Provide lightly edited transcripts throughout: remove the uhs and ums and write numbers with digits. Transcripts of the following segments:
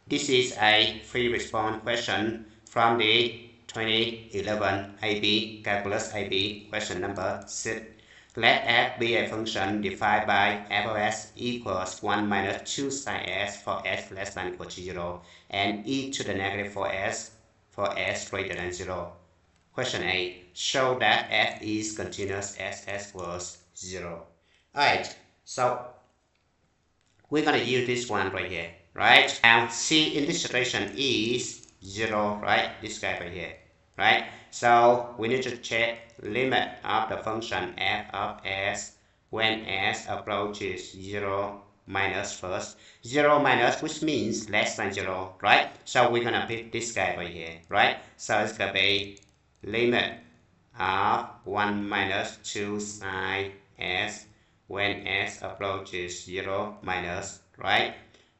This is a free response question from the 2011 AB Calculus AB question number 6. Let f be a function defined by f of s equals 1 minus 2 sine s for s less than or equal to 0 and e to the negative for s greater than 0. Question A. Show that f is continuous as s equals 0. Alright, so we're going to use this one right here, right? Now, c in this situation is 0, right? This guy right here, right? So we need to check limit of the function f of s when s approaches 0 minus first. 0 minus, which means less than 0, right? So we're going to pick this guy right here, right? So it's going to be limit of 1 minus 2 sine s when s approaches 0 minus, right?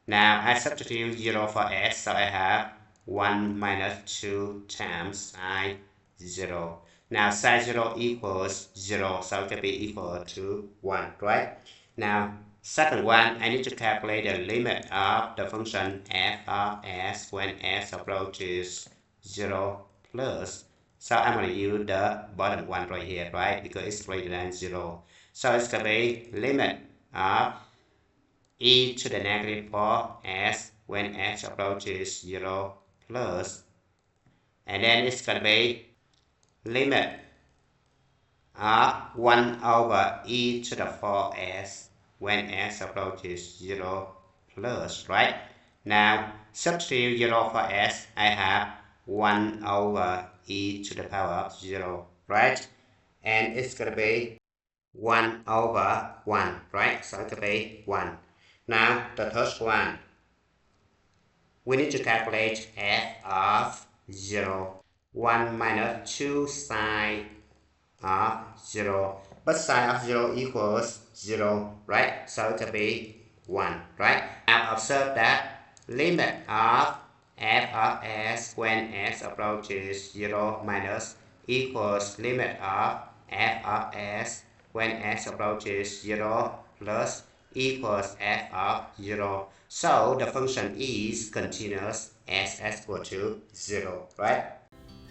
Now I substitute 0 for s, so I have 1 minus 2 times sine 0. Now sine 0 equals 0, so it can be equal to 1, right? Now second one, I need to calculate the limit of the function f of s when s approaches 0 plus. So I'm going to use the bottom one right here, right? Because it's greater than 0. So it's going to be limit of e to the negative for s when s approaches 0 plus. And then it's going to be limit of 1 over e to the 4s when s approaches 0 plus, right? Now, substitute 0 for s, I have 1 over e to the power of 0, right? And it's going to be 1 over 1, right? So it's going to be 1. Now, the first one, we need to calculate f of 0. 1 minus 2 sine of 0. But sine of 0 equals 0, right? So it will be 1, right? Now observe that limit of f of s when s approaches 0 minus equals limit of f of s when s approaches 0 plus equals f of 0. So the function is continuous as s equal to 0, right?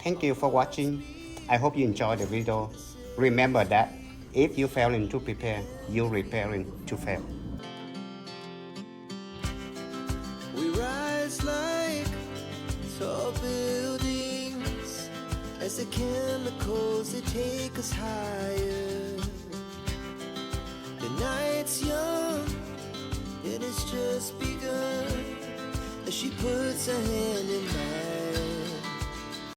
Thank you for watching. I hope you enjoyed the video. Remember that if you failing to prepare, you're preparing to fail. We rise like tall buildings as the chemicals they take us higher. The night's young and it's just begun as she puts her hand